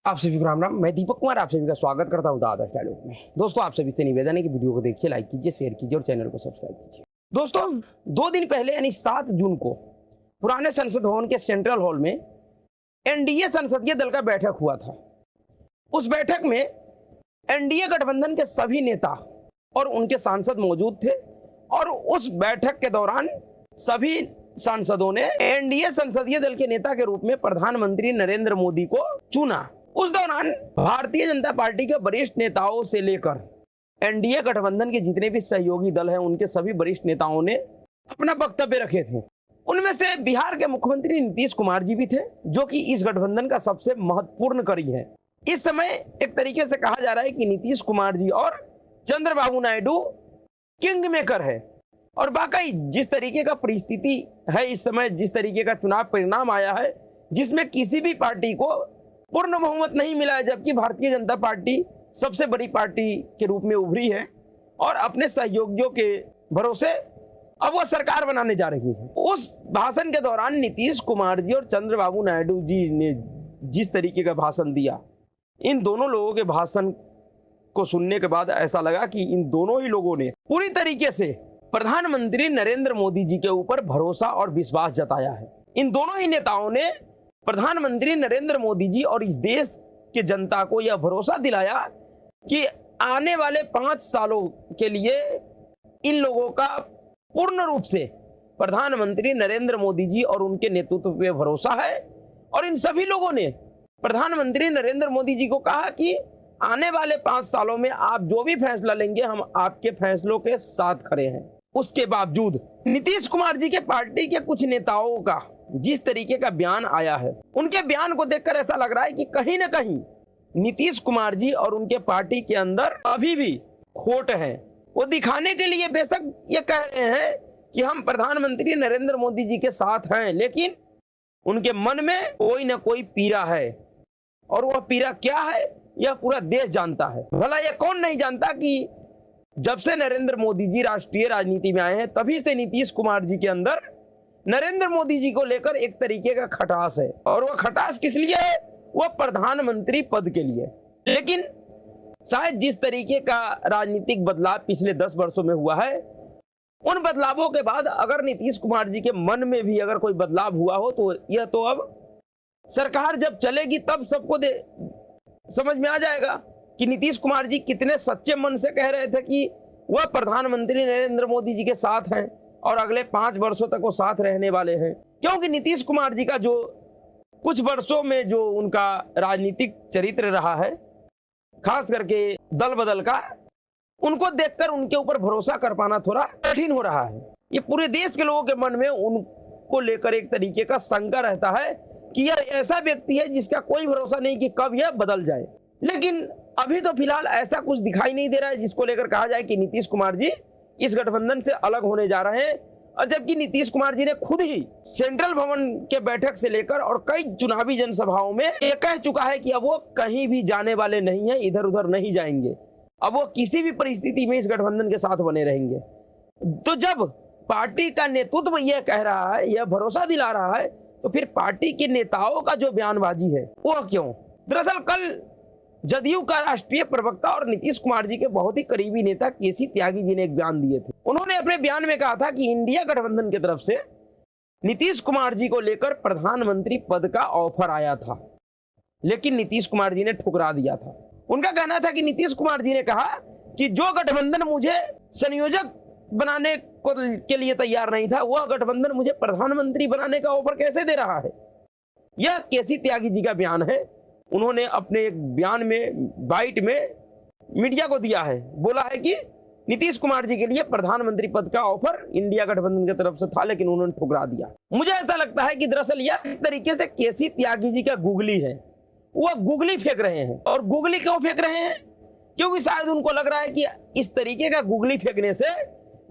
आप सभी को राम राम। मैं दीपक कुमार आप सभी का स्वागत करता हूं आदर्श डायलॉग में। दोस्तों, आप सभी से निवेदन है कि वीडियो को देखिए, लाइक कीजिए, शेयर कीजिए और चैनल को सब्सक्राइब कीजिए। दोस्तों, 2 दिन पहले यानी 7 जून को पुराने संसद भवन के सेंट्रल हॉल में एनडीए संसदीय दल का बैठक हुआ था। उस बैठक में एनडीए गठबंधन के सभी नेता और उनके सांसद मौजूद थे और उस बैठक के दौरान सभी सांसदों ने एनडीए संसदीय दल के नेता के रूप में प्रधानमंत्री नरेंद्र मोदी को चुना। उस दौरान भारतीय जनता पार्टी के वरिष्ठ नेताओं से लेकर एनडीए गठबंधन के जितने भी सहयोगी दल हैं, उनके सभी वरिष्ठ नेताओं ने अपना वक्तव्य रखे थे। उनमें से बिहार के मुख्यमंत्री नीतीश कुमार जी भी थे, जो कि इस गठबंधन का सबसे महत्वपूर्ण कड़ी है। इस समय एक तरीके से कहा जा रहा है कि नीतीश कुमार जी और चंद्रबाबू नायडू किंग मेकर है। और वाकई जिस तरीके का परिस्थिति है इस समय, जिस तरीके का चुनाव परिणाम आया है, जिसमें किसी भी पार्टी को पूर्ण बहुमत नहीं मिला है, जबकि भारतीय जनता पार्टी सबसे बड़ी पार्टी के रूप में उभरी है और अपने सहयोगियों के भरोसे अब वो सरकार बनाने जा रही है। उस भाषण के दौरान नीतीश कुमार जी और चंद्रबाबू नायडू जी ने जिस तरीके का भाषण दिया, इन दोनों लोगों के भाषण को सुनने के बाद ऐसा लगा कि इन दोनों ही लोगों ने पूरी तरीके से प्रधानमंत्री नरेंद्र मोदी जी के ऊपर भरोसा और विश्वास जताया है। इन दोनों ही नेताओं ने प्रधानमंत्री नरेंद्र मोदी जी और इस देश के जनता को यह भरोसा दिलाया कि आने वाले 5 सालों के लिए इन लोगों का पूर्ण रूप से प्रधानमंत्री नरेंद्र मोदी जी और उनके नेतृत्व पे भरोसा है। और इन सभी लोगों ने प्रधानमंत्री नरेंद्र मोदी जी को कहा कि आने वाले 5 सालों में आप जो भी फैसला लेंगे, हम आपके फैसलों के साथ खड़े हैं। उसके बावजूद नीतीश कुमार जी के पार्टी के कुछ नेताओं का जिस तरीके का बयान आया है, उनके बयान को देखकर ऐसा लग रहा है कि कहीं ना कहीं नीतीश कुमार जी और उनके पार्टी के अंदर अभी भी खोट है। वो दिखाने के लिए बेशक ये कह रहे हैं कि हम प्रधानमंत्री नरेंद्र मोदी जी के साथ हैं, लेकिन उनके मन में कोई ना कोई पीड़ा है। और वह पीड़ा क्या है, यह पूरा देश जानता है। भला यह कौन नहीं जानता कि जब से नरेंद्र मोदी जी राष्ट्रीय राजनीति में आए हैं, तभी से नीतीश कुमार जी के अंदर नरेंद्र मोदी जी को लेकर एक तरीके का खटास है। और वह खटास किस लिए है? वह प्रधानमंत्री पद के लिए। लेकिन शायद जिस तरीके का राजनीतिक बदलाव पिछले 10 वर्षों में हुआ है, उन बदलावों के बाद अगर नीतीश कुमार जी के मन में भी अगर कोई बदलाव हुआ हो, तो यह तो अब सरकार जब चलेगी तब सबको समझ में आ जाएगा कि नीतीश कुमार जी कितने सच्चे मन से कह रहे थे कि वह प्रधानमंत्री नरेंद्र मोदी जी के साथ हैं और अगले 5 वर्षों तक वो साथ रहने वाले हैं। क्योंकि नीतीश कुमार जी का जो कुछ वर्षों में जो उनका राजनीतिक चरित्र रहा है, खास करके दल बदल का, उनको देखकर उनके ऊपर भरोसा कर पाना थोड़ा कठिन हो रहा है। ये पूरे देश के लोगों के मन में उनको लेकर एक तरीके का शंका रहता है कि यह ऐसा व्यक्ति है जिसका कोई भरोसा नहीं कि कब यह बदल जाए। लेकिन अभी तो फिलहाल ऐसा कुछ दिखाई नहीं दे रहा है जिसको लेकर कहा जाए कि नीतीश कुमार जी इस गठबंधन से अलग होने जा रहे हैं। और जबकि नीतीश कुमार जी ने खुद ही सेंट्रल भवन के बैठक से लेकर और कई चुनावी जनसभाओं में ये कह चुका है कि अब वो कहीं भी जाने वाले नहीं है, इधर उधर नहीं जाएंगे। अब वो किसी भी परिस्थिति में इस गठबंधन के साथ बने रहेंगे। तो जब पार्टी का नेतृत्व यह कह रहा है, यह भरोसा दिला रहा है, तो फिर पार्टी के नेताओं का जो बयानबाजी है वो क्यों? दरअसल कल जदयू का राष्ट्रीय प्रवक्ता और नीतीश कुमार जी के बहुत ही करीबी नेता केसी त्यागी जी ने एक बयान दिए थे। उन्होंने अपने बयान में कहा था कि इंडिया गठबंधन की तरफ से नीतीश कुमार जी को लेकर प्रधानमंत्री पद का ऑफर आया था, लेकिन नीतीश कुमार जी ने ठुकरा दिया था। उनका कहना था कि नीतीश कुमार जी ने कहा कि जो गठबंधन मुझे संयोजक बनाने के लिए तैयार नहीं था, वह गठबंधन मुझे प्रधानमंत्री बनाने का ऑफर कैसे दे रहा है। यह केसी त्यागी जी का बयान है। उन्होंने अपने एक बयान में बाइट में मीडिया को दिया है, बोला है कि नीतीश कुमार जी के लिए प्रधानमंत्री पद का ऑफर इंडिया गठबंधन की तरफ से था, लेकिन उन्होंने ठुकरा दिया। मुझे ऐसा लगता है कि दरअसल यह एक तरीके से केसी त्यागी जी का गुगली है। वह गुगली फेंक रहे हैं। और गुगली क्यों फेंक रहे हैं? क्योंकि शायद उनको लग रहा है कि इस तरीके का गुगली फेंकने से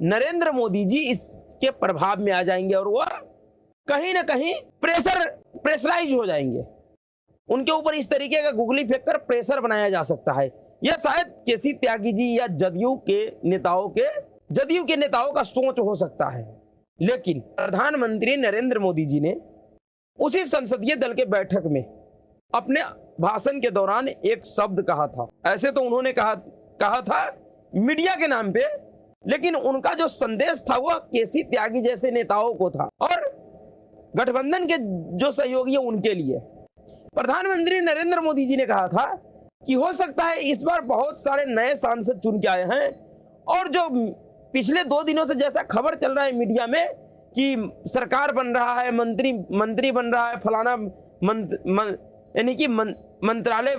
नरेंद्र मोदी जी इसके प्रभाव में आ जाएंगे और वह कहीं ना कहीं प्रेशराइज हो जाएंगे। उनके ऊपर इस तरीके का गुगली फेंककर प्रेशर बनाया जा सकता है। यह शायद केसी त्यागी जी या जदयू के नेताओं का सोच हो सकता है। लेकिन प्रधानमंत्री नरेंद्र मोदी जी ने उसी संसदीय दल के बैठक में अपने भाषण के दौरान एक शब्द कहा था। ऐसे तो उन्होंने कहा था मीडिया के नाम पे, लेकिन उनका जो संदेश था वह केसी त्यागी जैसे नेताओं को था और गठबंधन के जो सहयोगी है उनके लिए। प्रधानमंत्री नरेंद्र मोदी जी ने कहा था कि हो सकता है इस बार बहुत सारे नए सांसद चुन के आए हैं और जो पिछले 2 दिनों से जैसा खबर चल रहा है मीडिया में कि सरकार बन रहा है, मंत्री बन रहा है, फलाना यानी कि मंत्रालय,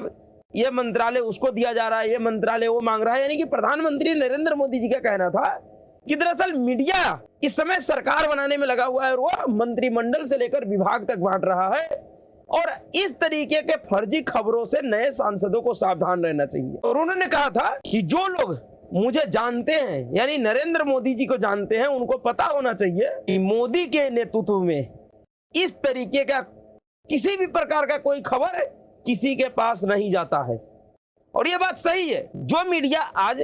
ये मंत्रालय उसको दिया जा रहा है, ये मंत्रालय वो मांग रहा है। यानी कि प्रधानमंत्री नरेंद्र मोदी जी का कहना था कि दरअसल मीडिया इस समय सरकार बनाने में लगा हुआ है और वो मंत्रिमंडल से लेकर विभाग तक बांट रहा है और इस तरीके के फर्जी खबरों से नए सांसदों को सावधान रहना चाहिए। और उन्होंने कहा था कि जो लोग मुझे जानते हैं, यानी नरेंद्र मोदी जी को जानते हैं, उनको पता होना चाहिए कि मोदी के नेतृत्व में इस तरीके का किसी भी प्रकार का कोई खबर किसी के पास नहीं जाता है। और ये बात सही है। जो मीडिया आज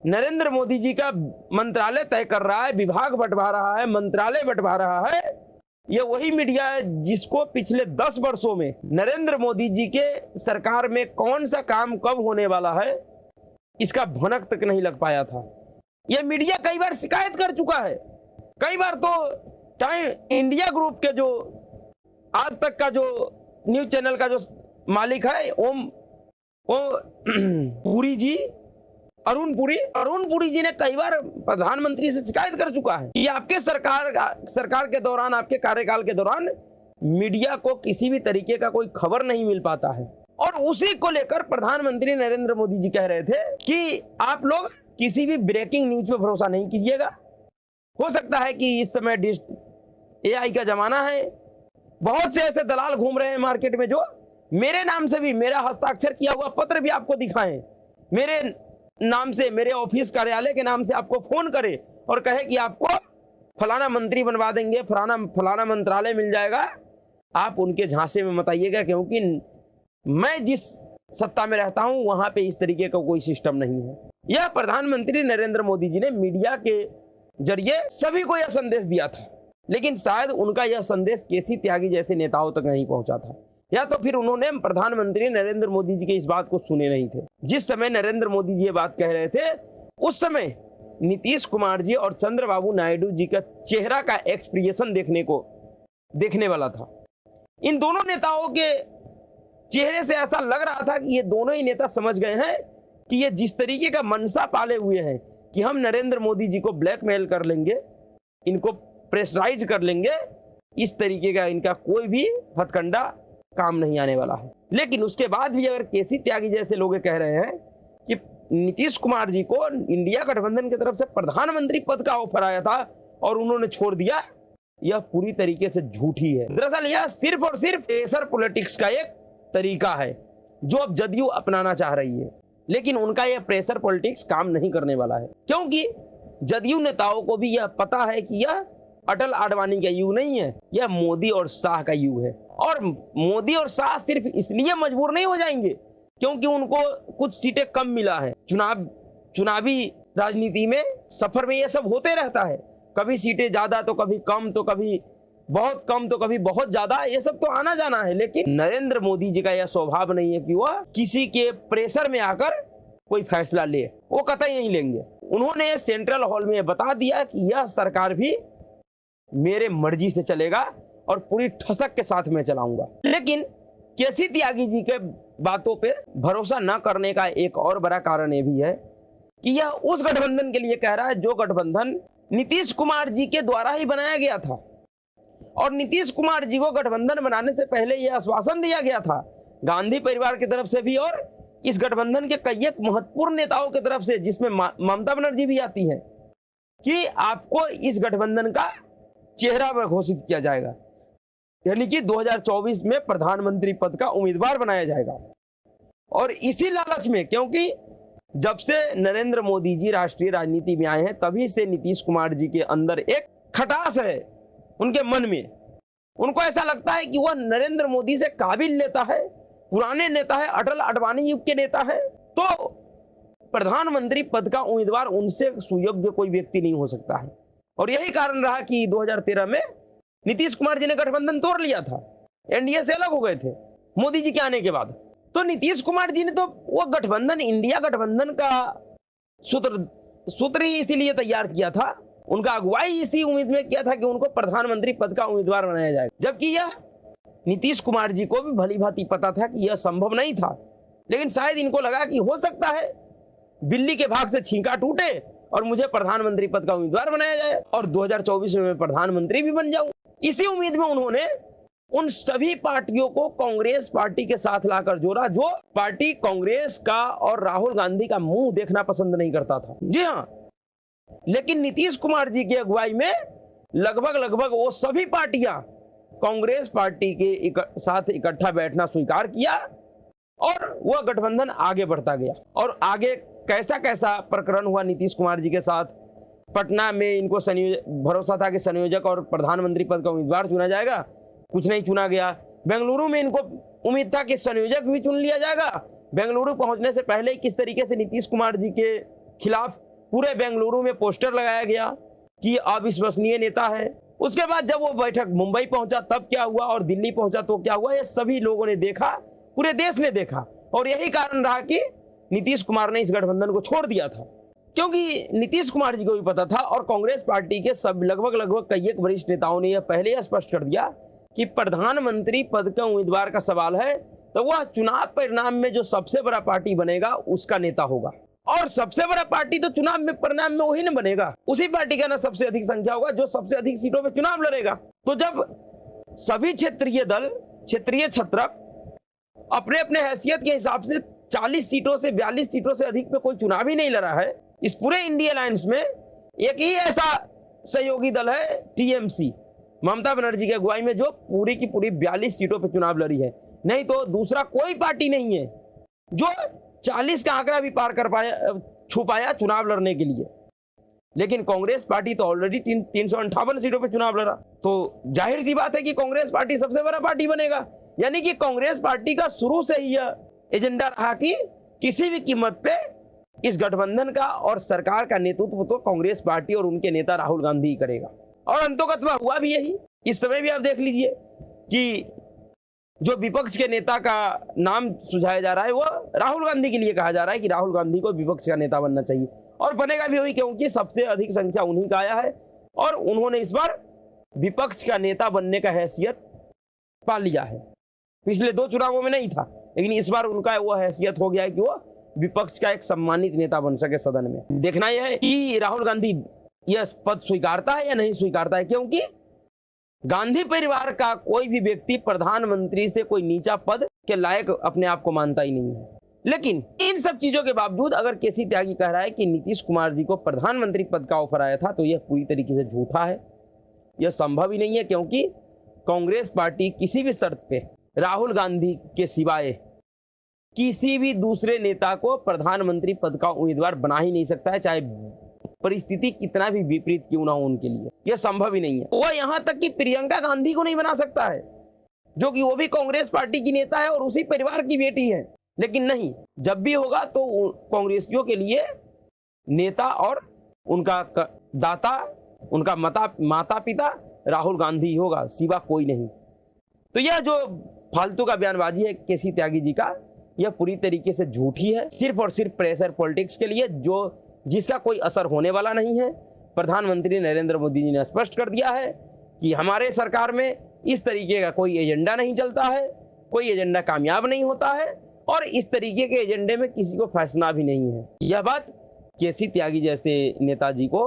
नरेंद्र मोदी जी का मंत्रालय तय कर रहा है, विभाग बंटवा रहा है, मंत्रालय बंटवा रहा है, ये वही मीडिया है जिसको पिछले 10 वर्षों में नरेंद्र मोदी जी के सरकार में कौन सा काम कब होने वाला है इसका भनक तक नहीं लग पाया था। यह मीडिया कई बार शिकायत कर चुका है। कई बार तो टाइम इंडिया ग्रुप के जो आज तक का जो न्यूज चैनल का जो मालिक है ओम पुरी जी, अरुण पुरी जी ने कई बार प्रधानमंत्री से शिकायत कर चुका है कि आपके सरकार के दौरान, आपके कार्यकाल के दौरान मीडिया को किसी भी तरीके का कोई खबर नहीं मिल पाता है। और उसी को लेकर प्रधानमंत्री नरेंद्र मोदी जी कह रहे थे कि आप लोग किसी भी ब्रेकिंग न्यूज पे भरोसा नहीं कीजिएगा। हो सकता है कि इस समय AI का जमाना है, बहुत से ऐसे दलाल घूम रहे हैं मार्केट में जो मेरे नाम से भी, मेरा हस्ताक्षर किया हुआ पत्र भी आपको दिखाएं, मेरे नाम से, मेरे ऑफिस कार्यालय के नाम से आपको फोन करे और कहे कि आपको फलाना मंत्री बनवा देंगे, फलाना मंत्रालय मिल जाएगा। आप उनके झांसे में मत आइएगा, क्योंकि मैं जिस सत्ता में रहता हूं वहां पे इस तरीके का कोई सिस्टम नहीं है। यह प्रधानमंत्री नरेंद्र मोदी जी ने मीडिया के जरिए सभी को यह संदेश दिया था, लेकिन शायद उनका यह संदेश केसी त्यागी जैसे नेताओं तक नहीं पहुंचा था, या तो फिर उन्होंने प्रधानमंत्री नरेंद्र मोदी जी की इस बात को सुने नहीं थे। जिस समय नरेंद्र मोदी जी ये बात कह रहे थे उस समय नीतीश कुमार जी और चंद्रबाबू नायडू जी का चेहरा का एक्सप्रेशन देखने वाला था। इन दोनों नेताओं के चेहरे से ऐसा लग रहा था कि ये दोनों ही नेता समझ गए हैं कि ये जिस तरीके का मनसा पाले हुए हैं कि हम नरेंद्र मोदी जी को ब्लैकमेल कर लेंगे, इनको प्रेशराइज कर लेंगे, इस तरीके का इनका कोई भी हथकंडा काम नहीं आने वाला है। लेकिन उसके बाद भी अगर केसी त्यागी जैसे लोग कह रहे हैं कि नीतीश कुमार जी को इंडिया गठबंधन की तरफ से प्रधानमंत्री पद का ऑफर आया था और उन्होंने छोड़ दिया, यह पूरी तरीके से झूठी है। दरअसल यह सिर्फ और सिर्फ प्रेशर पॉलिटिक्स का एक तरीका है जो अब जदयू अपनाना चाह रही है, लेकिन उनका यह प्रेशर पॉलिटिक्स काम नहीं करने वाला है, क्योंकि जदयू नेताओं को भी यह पता है कि यह अटल आडवाणी का युग नहीं है, यह मोदी और शाह का युग है। और मोदी और शाह सिर्फ इसलिए मजबूर नहीं हो जाएंगे क्योंकि उनको कुछ सीटें कम मिला है। चुनावी राजनीति में, सफर में यह सब होते रहता है, कभी सीटें ज्यादा तो कभी कम, तो कभी बहुत कम तो कभी बहुत ज्यादा, ये सब तो आना जाना है। लेकिन नरेंद्र मोदी जी का यह स्वभाव नहीं है कि वह किसी के प्रेशर में आकर कोई फैसला ले, वो कतई नहीं लेंगे। उन्होंने सेंट्रल हॉल में बता दिया कि यह सरकार भी मेरे मर्जी से चलेगा और पूरी ठसक के साथ मैं चलाऊंगा। लेकिन केसी त्यागी जी के बातों पे भरोसा न करने का एक और बड़ा कारण ये भी है कि यह उस गठबंधन के लिए कह रहा है जो गठबंधन नीतीश कुमार जी के द्वारा ही बनाया गया था। और नीतीश कुमार जी को गठबंधन बनाने से पहले यह आश्वासन दिया गया था गांधी परिवार की तरफ से भी और इस गठबंधन के कई एक महत्वपूर्ण नेताओं की तरफ से, जिसमें ममता बनर्जी भी आती है, कि आपको इस गठबंधन का चेहरा घोषित किया जाएगा, यानी कि 2024 में प्रधानमंत्री पद का उम्मीदवार बनाया जाएगा। और इसी लालच में, क्योंकि जब से नरेंद्र मोदी जी राष्ट्रीय राजनीति में आए हैं तभी से नीतीश कुमार जी के अंदर एक खटास है उनके मन में। उनको ऐसा लगता है कि वह नरेंद्र मोदी से काबिल नेता है, पुराने नेता है, अटल आडवाणी युग के नेता है, तो प्रधानमंत्री पद का उम्मीदवार उनसे सुयोग्य कोई व्यक्ति नहीं हो सकता है। और यही कारण रहा कि 2013 में नीतीश कुमार जी ने गठबंधन तोड़ लिया था, एनडीए से अलग हो गए थे मोदी जी के आने के बाद। तो नीतीश कुमार जी ने तो वो गठबंधन, इंडिया गठबंधन का सूत्र ही इसीलिए तैयार किया था, उनका अगुवाई इसी उम्मीद में किया था कि उनको प्रधानमंत्री पद का उम्मीदवार बनाया जाए, जबकि यह नीतीश कुमार जी को भी भली भांति पता था कि यह संभव नहीं था। लेकिन शायद इनको लगा कि हो सकता है बिल्ली के भाग से छींका टूटे और मुझे प्रधानमंत्री पद का उम्मीदवार बनाया जाए और 2024 में मैं प्रधानमंत्री भी बन जाऊं। इसी उम्मीद में उन्होंने उन सभी पार्टियों को कांग्रेस पार्टी के साथ लाकर जोड़ा, जो पार्टी कांग्रेस का और राहुल गांधी का मुंह देखना पसंद नहीं करता था। जी हाँ, लेकिन नीतीश कुमार जी की अगुवाई में लगभग वो सभी पार्टियां कांग्रेस पार्टी के साथ इकट्ठा बैठना स्वीकार किया और वह गठबंधन आगे बढ़ता गया। और आगे कैसा कैसा प्रकरण हुआ नीतीश कुमार जी के साथ। पटना में इनको भरोसा था कि संयोजक और प्रधानमंत्री पद का उम्मीदवार चुना जाएगा, कुछ नहीं चुना गया। बेंगलुरु में इनको उम्मीद था कि संयोजक भी चुन लिया जाएगा। बेंगलुरु पहुंचने से पहले ही किस तरीके से नीतीश कुमार जी के खिलाफ पूरे बेंगलुरु में पोस्टर लगाया गया कि अविश्वसनीय नेता है। उसके बाद जब वो बैठक मुंबई पहुंचा तब क्या हुआ और दिल्ली पहुंचा तो क्या हुआ, ये सभी लोगों ने देखा, पूरे देश ने देखा। और यही कारण रहा कि नीतीश कुमार ने इस गठबंधन को छोड़ दिया था, क्योंकि नीतीश कुमार जी को भी पता था और कांग्रेस पार्टी के सब लगभग कई एक वरिष्ठ नेताओं ने यह पहले ही स्पष्ट कर दिया कि प्रधानमंत्री पद का उम्मीदवार का सवाल है तो वह चुनाव परिणाम में जो सबसे बड़ा पार्टी बनेगा उसका नेता होगा। और सबसे बड़ा पार्टी तो चुनाव में परिणाम में वही न बनेगा, उसी पार्टी का ना सबसे अधिक संख्या होगा जो सबसे अधिक सीटों पे चुनाव लड़ेगा। तो जब सभी क्षेत्रीय दल, क्षेत्रीय छत्रप अपने अपने हैसियत के हिसाब से 40 सीटों से 42 सीटों से अधिक पे कोई चुनाव ही नहीं लड़ा है, इस पूरे इंडिया अलायंस में एक ही ऐसा सहयोगी दल है टीएमसी, ममता बनर्जी की अगुवाई में, जो पूरी की पूरी 42 सीटों पे चुनाव लड़ी है। नहीं तो दूसरा कोई पार्टी नहीं है जो 40 का आंकड़ा भी पार कर पाया, छू पाया चुनाव लड़ने के लिए। लेकिन कांग्रेस पार्टी तो ऑलरेडी 358 सीटों पे चुनाव लड़ा, तो जाहिर सी बात है कि कांग्रेस पार्टी सबसे बड़ा पार्टी बनेगा। यानी कि कांग्रेस पार्टी का शुरू से ही यह एजेंडा रहा कि किसी भी कीमत पे इस गठबंधन का और सरकार का नेतृत्व तो कांग्रेस पार्टी और उनके नेता राहुल गांधी ही करेगा। और अंतोगत्वा हुआ भी यही। इस समय भी आप देख लीजिए कि जो विपक्ष के नेता का नाम सुझाया जा रहा है वो राहुल गांधी के लिए कहा जा रहा है कि राहुल गांधी को विपक्ष का नेता बनना चाहिए, और बनेगा भी वही, क्योंकि सबसे अधिक संख्या उन्हीं का आया है और उन्होंने इस बार विपक्ष का नेता बनने का हैसियत पा लिया है। पिछले 2 चुनावों में नहीं था, लेकिन इस बार उनका वो हैसियत हो गया है कि वो विपक्ष का एक सम्मानित नेता बन सके सदन में। देखना यह है कि राहुल गांधी यह पद स्वीकारता है या नहीं स्वीकारता है, क्योंकि गांधी परिवार का कोई भी व्यक्ति प्रधानमंत्री से कोई नीचा पद के लायक अपने आप को मानता ही नहीं है। लेकिन इन सब चीजों के बावजूद अगर केसी त्यागी कह रहा है कि नीतीश कुमार जी को प्रधानमंत्री पद का ऑफर आया था, तो यह पूरी तरीके से झूठा है, यह संभव ही नहीं है। क्योंकि कांग्रेस पार्टी किसी भी शर्त पे राहुल गांधी के सिवाय किसी भी दूसरे नेता को प्रधानमंत्री पद का उम्मीदवार बना ही नहीं सकता है, चाहे परिस्थिति कितना भी विपरीत क्यों ना हो उनके लिए, यह संभव ही नहीं है। वह यहां तक कि प्रियंका गांधी को नहीं बना सकता है, जो कि वो भी कांग्रेस पार्टी की नेता है और उसी परिवार की बेटी है। लेकिन नहीं, जब भी होगा तो कांग्रेसियों के लिए नेता और उनका दाता, उनका माता पिता राहुल गांधी होगा, सिवा कोई नहीं। तो यह जो फालतू का बयानबाजी है केसी त्यागी जी का, यह पूरी तरीके से झूठी है, सिर्फ और सिर्फ प्रेशर पॉलिटिक्स के लिए, जो जिसका कोई असर होने वाला नहीं है। प्रधानमंत्री नरेंद्र मोदी जी ने स्पष्ट कर दिया है कि हमारे सरकार में इस तरीके का कोई एजेंडा नहीं चलता है, कोई एजेंडा कामयाब नहीं होता है और इस तरीके के एजेंडे में किसी को फंसना भी नहीं है। यह बात केसी त्यागी जैसे नेताजी को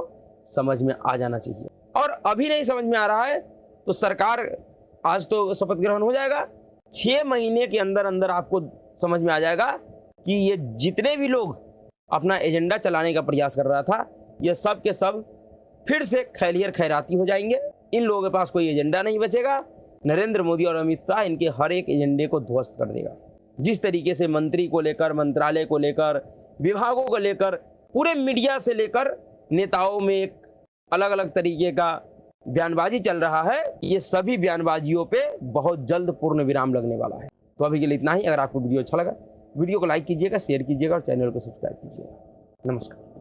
समझ में आ जाना चाहिए, और अभी नहीं समझ में आ रहा है तो सरकार, आज तो शपथ ग्रहण हो जाएगा, 6 महीने के अंदर अंदर आपको समझ में आ जाएगा कि ये जितने भी लोग अपना एजेंडा चलाने का प्रयास कर रहा था, ये सब के सब फिर से खैरियर खैराती हो जाएंगे। इन लोगों के पास कोई एजेंडा नहीं बचेगा। नरेंद्र मोदी और अमित शाह इनके हर एक एजेंडे को ध्वस्त कर देगा। जिस तरीके से मंत्री को लेकर, मंत्रालय को लेकर, विभागों को लेकर, पूरे मीडिया से लेकर नेताओं में एक अलग अलग तरीके का बयानबाजी चल रहा है, ये सभी बयानबाजियों पे बहुत जल्द पूर्ण विराम लगने वाला है। तो अभी के लिए इतना ही। अगर आपको वीडियो अच्छा लगा, वीडियो को लाइक कीजिएगा, शेयर कीजिएगा और चैनल को सब्सक्राइब कीजिएगा। नमस्कार।